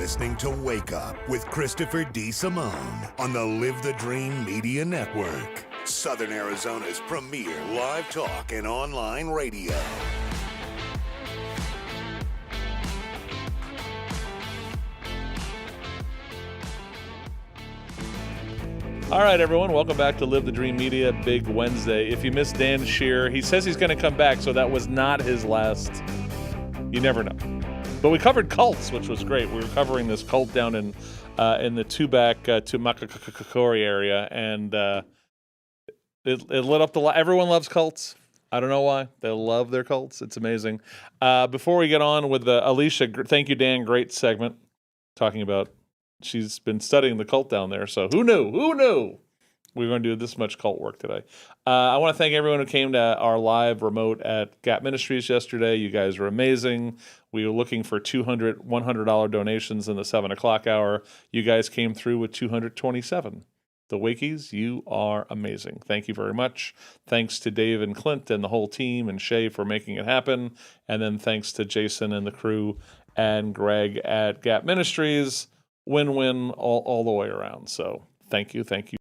listening to Wake Up with Christopher DeSimone on the Live the Dream Media Network, Southern Arizona's premier live talk and online radio. All right, everyone, welcome back to Live the Dream Media Big Wednesday. If you missed Dan Shear, he says he's going to come back, so that was not his last. You never know. But we covered cults, which was great. We were covering this cult down in the Tubac, Tumakakakakori area, and it lit up the light. Everyone loves cults. I don't know why. They love their cults. It's amazing. Before we get on with Alicia, thank you, Dan. Great segment talking about she's been studying the cult down there. So who knew? Who knew we were going to do this much cult work today? I want to thank everyone who came to our live remote at Gap Ministries yesterday. You guys were amazing. We were looking for $100 donations in the 7 o'clock hour. You guys came through with 227. The Wakies, you are amazing. Thank you very much. Thanks to Dave and Clint and the whole team and Shay for making it happen. And then thanks to Jason and the crew and Greg at Gap Ministries. Win-win all the way around. So thank you. Good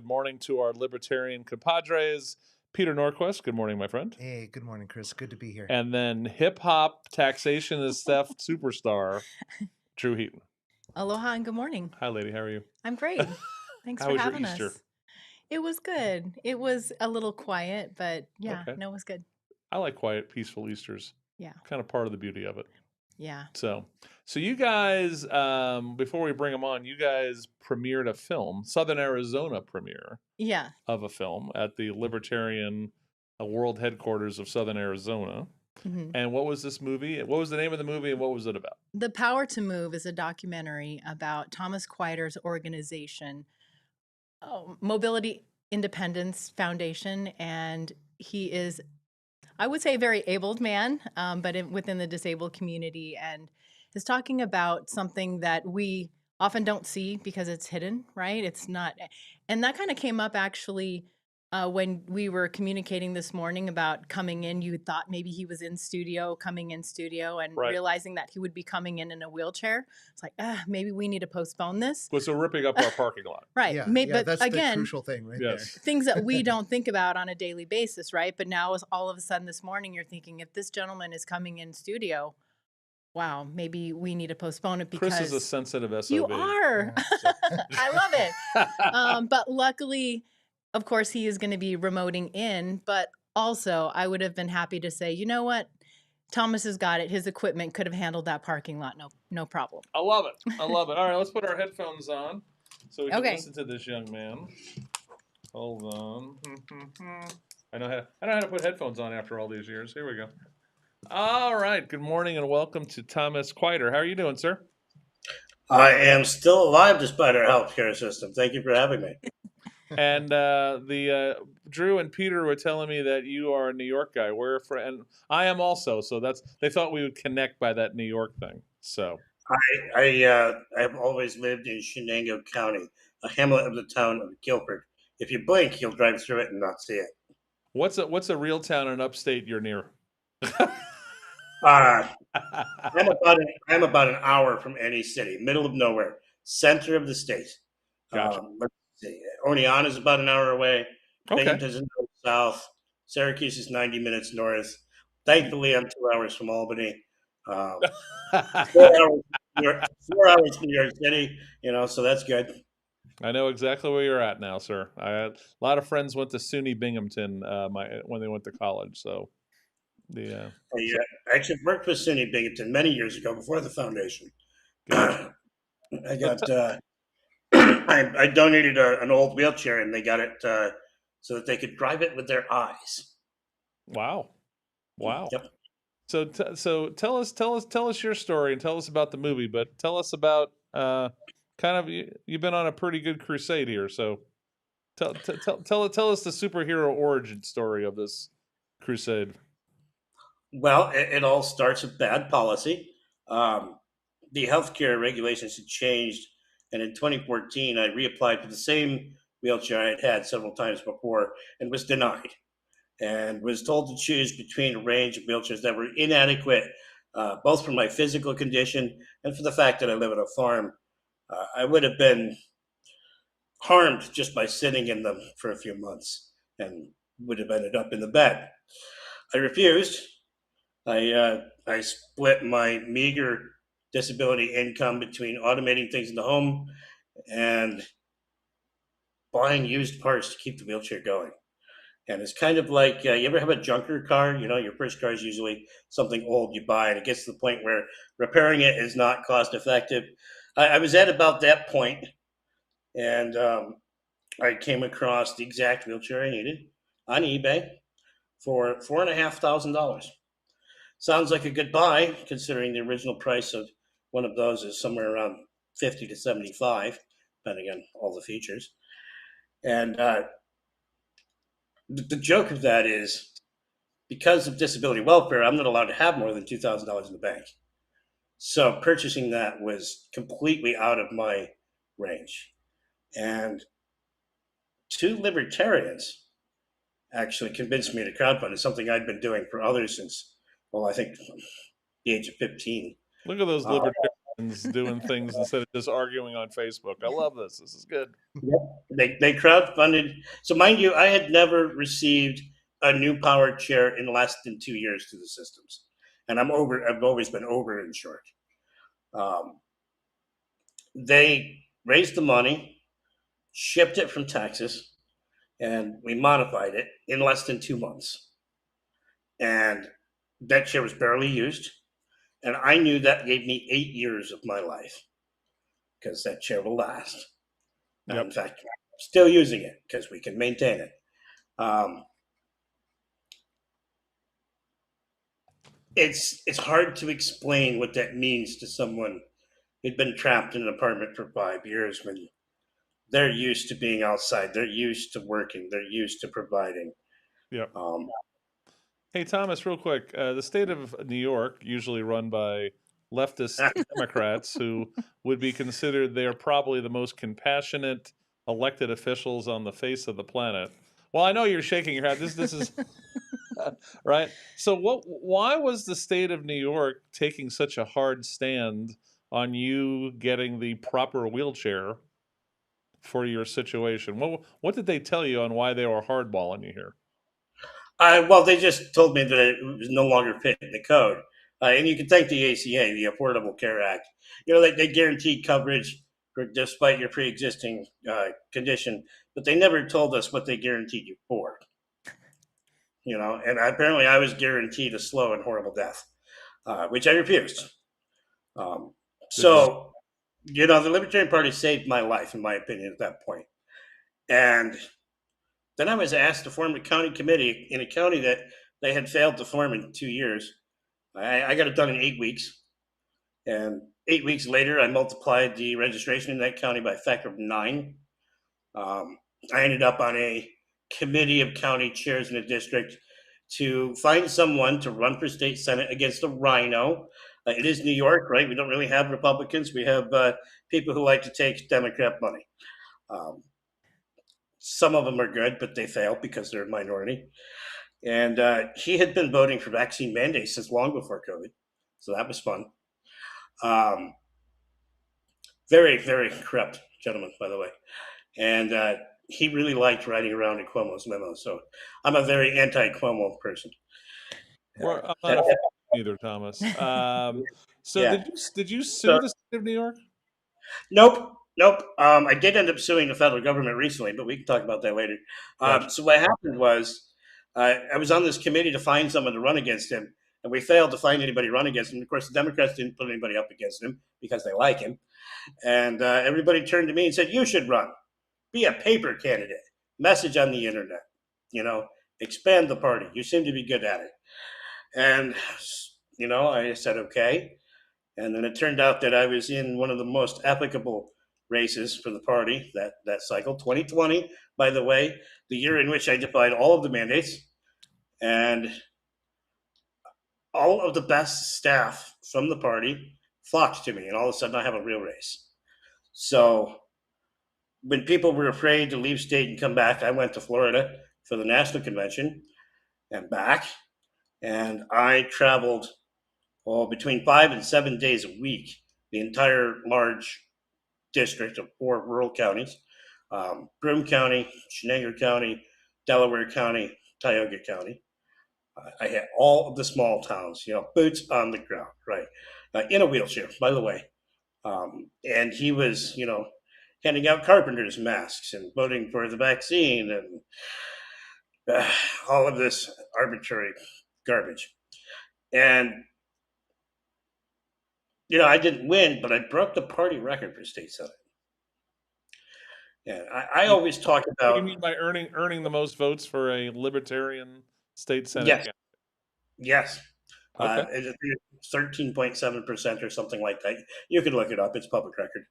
morning to our libertarian compadres. Peter Norquist, good morning, my friend. Hey, good morning, Chris. Good to be here. And then hip-hop taxation is theft superstar, Drew Heaton. Aloha and good morning. Hi, lady. How are you? I'm great. Thanks for having us. How was your Easter? It was good. It was a little quiet, but yeah, okay. No, it was good. I like quiet, peaceful Easters. Yeah. Kind of part of the beauty of it. Yeah. So you guys, before we bring them on, you guys premiered a film, Southern Arizona premiere. Yeah. Of a film at the Libertarian World Headquarters of Southern Arizona. Mm-hmm. And what was this movie? What was the name of the movie and what was it about? The Power to Move is a documentary about Thomas Quieter's organization, Mobility Independence Foundation, and he is, I would say, a very abled man, but within the disabled community, and is talking about something that we often don't see because it's hidden, right? It's not, and that kind of came up actually when we were communicating this morning about coming in. You thought maybe he was coming in studio, and right. Realizing that he would be coming in a wheelchair. It's like, maybe we need to postpone this. So ripping up our parking lot. Right. Yeah, but that's again, the crucial thing right there. Things that we don't think about on a daily basis, right? But now all of a sudden this morning you're thinking, if this gentleman is coming in studio, wow, maybe we need to postpone it because Chris is a sensitive SOB. You are. I love it. But luckily, of course, he is going to be remoting in, but also I would have been happy to say, you know what? Thomas has got it. His equipment could have handled that parking lot. No problem. I love it. All right, let's put our headphones on so we can listen to this young man. Hold on. I know how to put headphones on after all these years. Here we go. All right. Good morning and welcome to Thomas Quieter. How are you doing, sir? I am still alive despite our healthcare system. Thank you for having me. And Drew and Peter were telling me that you are a New York guy. And I am also. So they thought we would connect by that New York thing. So I have always lived in Shenango County, a hamlet of the town of Guilford. If you blink, you'll drive through it and not see it. What's a real town in upstate you're near? I'm about an hour from any city, middle of nowhere, center of the state. Gotcha. Let's see. Oneonta is about an hour away. Okay. Binghamton's in the south. Syracuse is 90 minutes north. Thankfully, I'm 2 hours from Albany. 4 hours New York City. So that's good. I know exactly where you're at now, sir. A lot of friends went to SUNY Binghamton when they went to college. So I actually worked with SUNY Binghamton many years ago before the foundation. I got I donated an old wheelchair, and they got it so that they could drive it with their eyes. Wow. Yep. So tell us your story and tell us about the movie, but tell us about you've been on a pretty good crusade here. So tell us the superhero origin story of this crusade. Well, it all starts with bad policy. The healthcare regulations had changed, and in 2014, I reapplied for the same wheelchair I had had several times before and was denied, and was told to choose between a range of wheelchairs that were inadequate both for my physical condition and for the fact that I live on a farm. I would have been harmed just by sitting in them for a few months and would have ended up in the bed. I refused. I split my meager disability income between automating things in the home and buying used parts to keep the wheelchair going. And it's kind of like you ever have a junker car? You know, your first car is usually something old you buy, and it gets to the point where repairing it is not cost effective. I was at about that point, and I came across the exact wheelchair I needed on eBay for $4,500. Sounds like a good buy, considering the original price of one of those is somewhere around 50 to 75, depending on all the features. And the joke of that is, because of disability welfare, I'm not allowed to have more than $2,000 in the bank. So purchasing that was completely out of my range. And two libertarians actually convinced me to crowdfund. It's something I'd been doing for others since, well, I think the age of 15. Look at those libertarians doing things instead of just arguing on Facebook. I love this. This is good. They crowdfunded. So mind you, I had never received a new powered chair in less than 2 years through the systems. And I've always been overinsured. They raised the money, shipped it from Texas, and we modified it in less than 2 months. And that chair was barely used. And I knew that gave me 8 years of my life because that chair will last. Yep. In fact, I'm still using it because we can maintain it. It's hard to explain what that means to someone who'd been trapped in an apartment for 5 years when they're used to being outside, they're used to working, they're used to providing. Yeah. Hey, Thomas, real quick. The state of New York, usually run by leftist Democrats who would be considered, they are probably the most compassionate elected officials on the face of the planet. Well, I know you're shaking your head. This is right. So why was the state of New York taking such a hard stand on you getting the proper wheelchair for your situation? What did they tell you on why they were hardballing you here? Well, they just told me that it was no longer fitting the code. And you can thank the ACA, the Affordable Care Act. You know, they guaranteed coverage despite your pre-existing condition, but they never told us what they guaranteed you for. You know, and apparently I was guaranteed a slow and horrible death, which I refused. So, you know, the Libertarian Party saved my life, in my opinion, at that point. And then I was asked to form a county committee in a county that they had failed to form in 2 years. I got it done in 8 weeks. And 8 weeks later, I multiplied the registration in that county by a factor of 9. I ended up on a committee of county chairs in a district to find someone to run for state senate against a rhino. It is New York, right? We don't really have Republicans. We have people who like to take Democrat money. Some of them are good, but they fail because they're a minority. And he had been voting for vaccine mandates since long before COVID. So that was fun. Very, very corrupt gentleman, by the way. And he really liked riding around in Cuomo's limo. So I'm a very anti-Cuomo person. Well, I'm not a fan either, Thomas. So yeah. Did you sue the state of New York? Nope. I did end up suing the federal government recently, but we can talk about that later. Gotcha. So what happened was I was on this committee to find someone to run against him, and we failed to find anybody run against him. Of course, the Democrats didn't put anybody up against him because they like him. And everybody turned to me and said, you should run. Be a paper candidate. Message on the internet. You know, expand the party. You seem to be good at it. And, you know, I said, okay. And then it turned out that I was in one of the most applicable races for the party that cycle, 2020, by the way, the year in which I defied all of the mandates. And all of the best staff from the party flocked to me. And all of a sudden I have a real race. So when people were afraid to leave state and come back, I went to Florida for the national convention and back. And I traveled between 5 and 7 days a week, the entire large district of 4 rural counties, Broome County, Chenango County, Delaware County, Tioga County. I had all of the small towns, boots on the ground, right, in a wheelchair, by the way. And he was, handing out carpenters' masks and voting for the vaccine and all of this arbitrary garbage. And, I didn't win, but I broke the party record for state senate. And I always talk What do about. you mean by earning the most votes for a libertarian state senate? Yes. Yes. Okay. It's 13.7% or something like that. You can look it up. It's public record.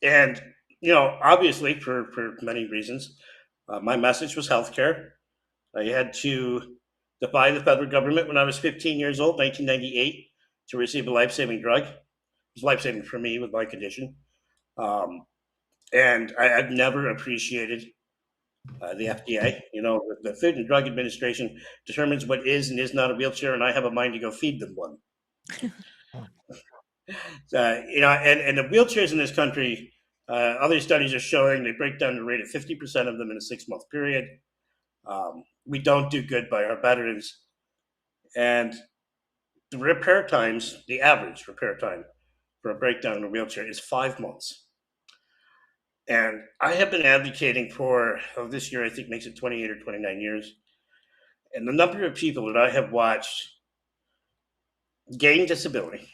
And, obviously for many reasons, my message was healthcare. I had to defy the federal government when I was 15 years old, 1998, to receive a life-saving drug. It was life-saving for me with my condition. And I've never appreciated the FDA. The Food and Drug Administration determines what is and is not a wheelchair, and I have a mind to go feed them one. And the wheelchairs in this country, other studies are showing they break down the rate of 50% of them in a 6-month period. We don't do good by our veterans. And the repair times, the average repair time for a breakdown in a wheelchair is 5 months. And I have been advocating for, this year I think makes it 28 or 29 years. And the number of people that I have watched gain disability.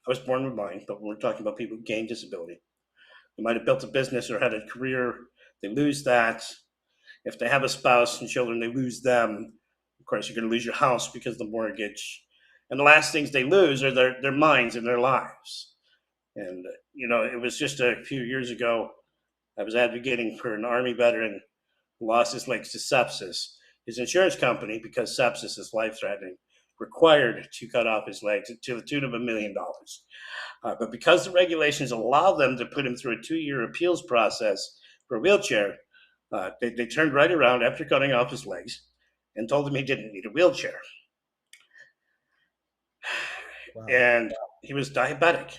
I was born with mine, but we're talking about people who gain disability. They might have built a business or had a career. They lose that. If they have a spouse and children, they lose them. Of course, you're going to lose your house because of the mortgage. And the last things they lose are their minds and their lives. And, it was just a few years ago, I was advocating for an Army veteran who lost his legs to sepsis. His insurance company, because sepsis is life-threatening, required to cut off his legs to the tune of $1 million. But because the regulations allow them to put him through a 2-year appeals process for a wheelchair, they turned right around after cutting off his legs and told him he didn't need a wheelchair. Wow. And he was diabetic.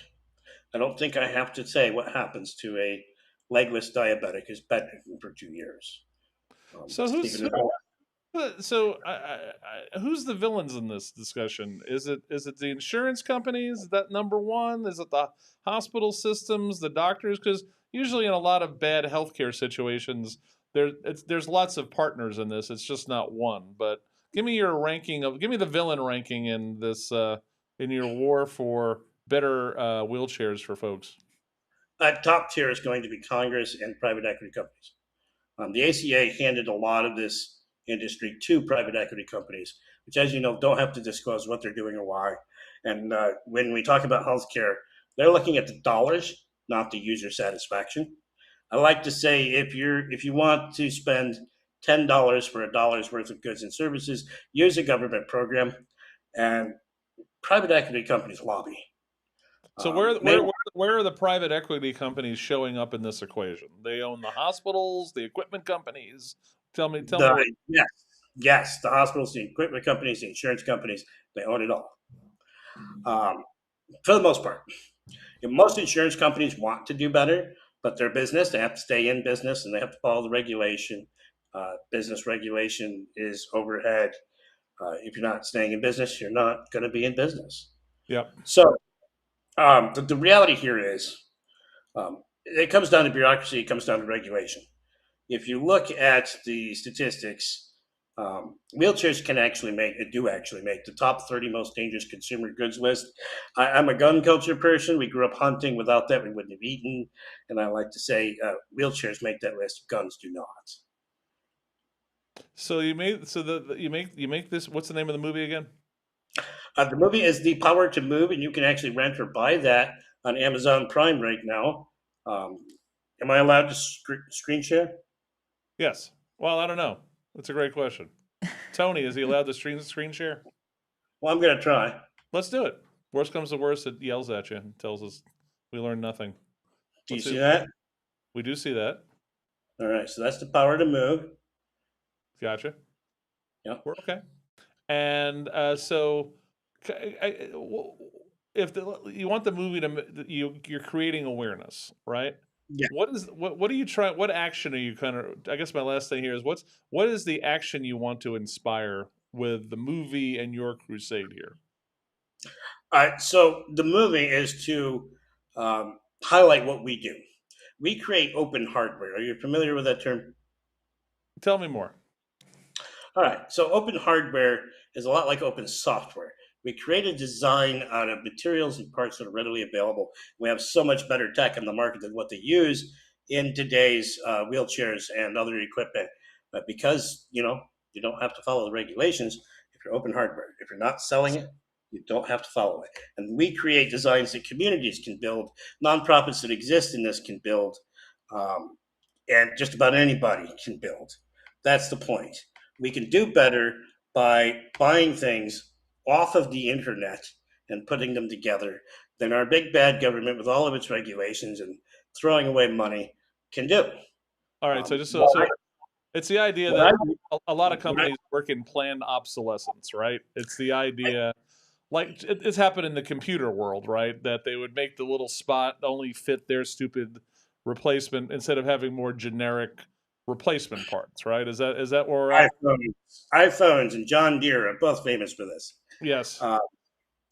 I don't think I have to say what happens to a legless diabetic who's bedridden for 2 years. Who's the villains in this discussion? Is it the insurance companies? Is that number one? Is it the hospital systems, the doctors? Because usually in a lot of bad healthcare situations, there's lots of partners in this. It's just not one. But give me the villain ranking in this in your war for better wheelchairs for folks. Top tier is going to be Congress and private equity companies. The ACA handed a lot of this industry to private equity companies, which, as you know, don't have to disclose what they're doing or why. And when we talk about healthcare, they're looking at the dollars, not the user satisfaction. I like to say if you want to spend $10 for a dollar's worth of goods and services, use a government program, and private equity companies lobby. So where are the private equity companies showing up in this equation? They own the hospitals, the equipment companies. Tell me. Yes, the hospitals, the equipment companies, the insurance companies, they own it all. For the most part. Most insurance companies want to do better, but their business, they have to stay in business and they have to follow the regulation. Business regulation is overhead. If you're not staying in business, you're not going to be in business. Yeah. So the reality here is it comes down to bureaucracy. It comes down to regulation. If you look at the statistics, wheelchairs do actually make the top 30 most dangerous consumer goods list. I'm a gun culture person. We grew up hunting. Without that, we wouldn't have eaten. And I like to say wheelchairs make that list. Guns do not. So you make this. What's the name of the movie again? The movie is The Power to Move, and you can actually rent or buy that on Amazon Prime right now. Am I allowed to screen share? Yes. Well, I don't know. That's a great question. Tony, is he allowed to screen share? Well, I'm going to try. Let's do it. Worst comes to worst, it yells at you and tells us we learned nothing. Do you see that? We do see that. All right. So that's The Power to Move. Gotcha. Yep. We're okay. And so, if you want the movie to, you're creating awareness, right? Yeah. What are you trying? What action are you kind of? I guess my last thing here is what is the action you want to inspire with the movie and your crusade here? So the movie is to highlight what we do. We create open hardware. Are you familiar with that term? Tell me more. All right. So open hardware is a lot like open software. We create a design out of materials and parts that are readily available. We have so much better tech in the market than what they use in today's wheelchairs and other equipment. But because you don't have to follow the regulations if you're open hardware. If you're not selling it, you don't have to follow it. And we create designs that communities can build, nonprofits that exist in this can build, um, and just about anybody can build. That's the point. We can do better by buying things off of the internet and putting them together than our big bad government with all of its regulations and throwing away money can do. All right. So just What so it's the idea what I that do- a lot of what I- companies work in planned obsolescence, right? It's the idea, like it's happened in the computer world, right? That they would make the little spot only fit their stupid replacement instead of having more generic replacement parts, right? Is that where we're at? iPhones and John Deere are both famous for this. Yes.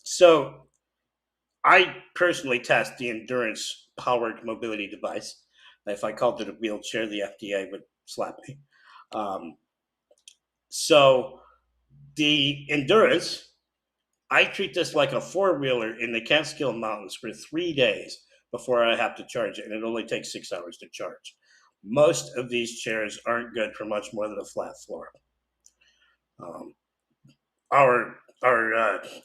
So I personally test the endurance powered mobility device. If I called it a wheelchair, the FDA would slap me. Um, so the endurance, I treat this like a four-wheeler in the Catskill Mountains for 3 days before I have to charge it, and it only takes 6 hours to charge. Most of these chairs aren't good for much more than a flat floor. Um, our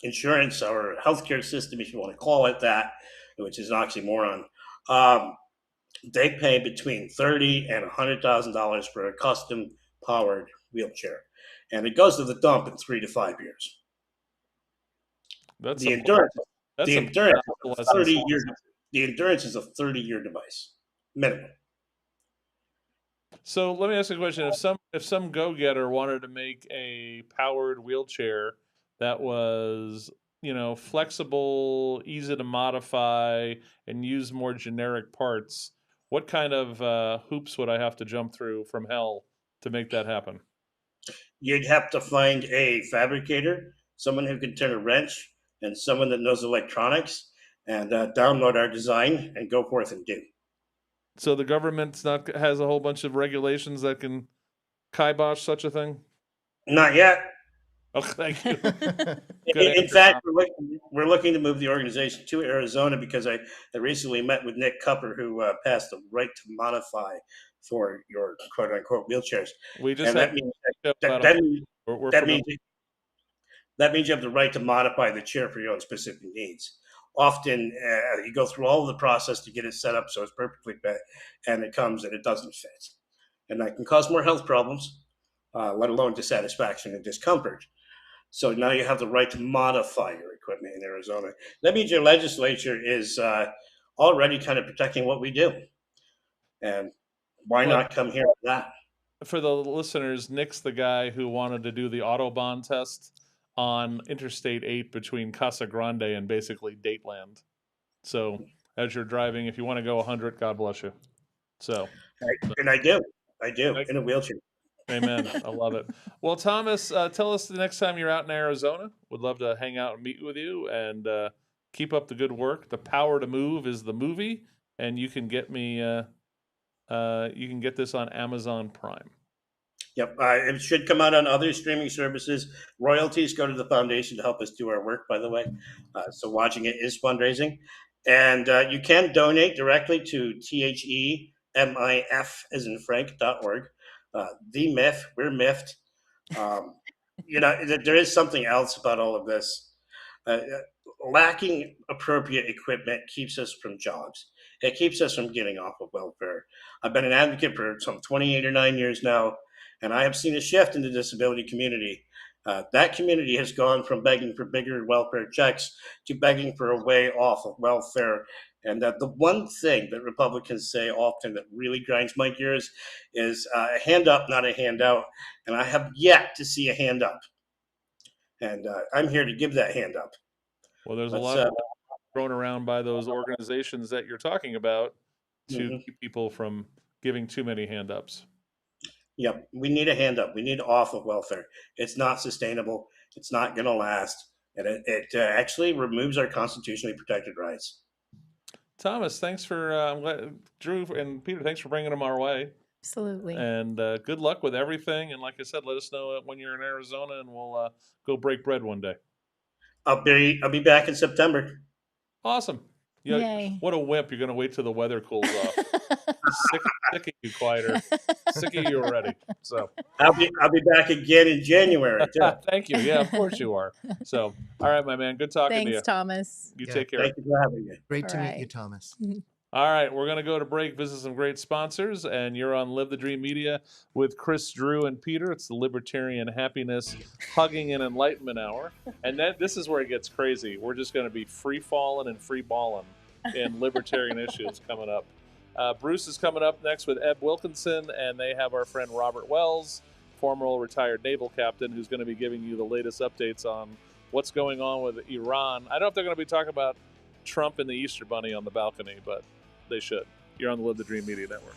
insurance, our healthcare system, if you want to call it that, which is an oxymoron, um, they pay between $30,000 and $100,000 for a custom powered wheelchair, and it goes to the dump in 3 to 5 years. That's The a endurance, that's the a endurance, is a obsolescence. 30-year, the endurance is a 30-year device minimum. So let me ask you a question. If some go-getter wanted to make a powered wheelchair that was, flexible, easy to modify, and use more generic parts, what kind of hoops would I have to jump through from hell to make that happen? You'd have to find a fabricator, someone who can turn a wrench, and someone that knows electronics, and download our design and go forth and do. So the government's not has a whole bunch of regulations that can kibosh such a thing? Not yet. Oh, thank you. Good In answer, fact, Tom. we're looking to move the organization to Arizona because I recently met with Nick Cupper, who passed the right to modify for your quote unquote wheelchairs. We just And had that means about that, we're that familiar. means that means you have the right to modify the chair for your own specific needs. Often, you go through all of the process to get it set up so it's perfectly fit, and it comes and it doesn't fit, and that can cause more health problems, let alone dissatisfaction and discomfort. So now you have the right to modify your equipment in Arizona. That means your legislature is already kind of protecting what we do, and why But not come here for that? for the listeners, Nick's the guy who wanted to do the Autobahn test on Interstate 8 between Casa Grande and basically Dateland. So as you're driving, if you want to go 100, God bless you. So, And I do thank- in a wheelchair. amen. I love it. Well, Thomas, tell us the next time you're out in Arizona. Would love to hang out and meet with you and keep up the good work. The Power to Move is the movie, and you can get me. You can get this on Amazon Prime. Yep, it should come out on other streaming services. Royalties go to the foundation to help us do our work, by the way. So watching it is fundraising. And you can donate directly to THEMIF as in Frank.org. The Myth, we're miffed. Um, there is something else about all of this. Lacking appropriate equipment keeps us from jobs. It keeps us from getting off of welfare. I've been an advocate for some 28 or 9 years now, and I have seen a shift in the disability community. That community has gone from begging for bigger welfare checks to begging for a way off of welfare. And that the one thing that Republicans say often that really grinds my gears is a hand up, not a handout. And I have yet to see a hand up. And I'm here to give that hand up. Well, there's a Let's, lot of thrown around by those organizations that you're talking about to keep people from giving too many hand ups. Yep, we need a hand up. We need off of welfare. It's not sustainable. It's not going to last, and it actually removes our constitutionally protected rights. Thomas, thanks for Drew and Peter. Thanks for bringing them our way. Absolutely. And good luck with everything. And like I said, let us know when you're in Arizona, and we'll go break bread one day. I'll be back in September. Awesome. Yay. What a wimp. You're going to wait till the weather cools off. sick of you, Quieter. Sick of you already. So I'll be back again in January too. Thank you. Yeah, of course you are. So, all right, my man. Good talking to you. Thanks, Thomas. You take care. Thank you for having me. Great to meet Alright. you, Thomas. All right, we're going to go to break, visit some great sponsors, and you're on Live the Dream Media with Chris, Drew, and Peter. It's the Libertarian Happiness Hugging and Enlightenment Hour. And this is where it gets crazy. We're just going to be free-falling and free-balling in libertarian issues coming up. Bruce is coming up next with Eb Wilkinson, and they have our friend Robert Wells, former retired naval captain, who's going to be giving you the latest updates on what's going on with Iran. I don't know if they're going to be talking about Trump and the Easter Bunny on the balcony, but they should. You're on the Live the Dream Media Network.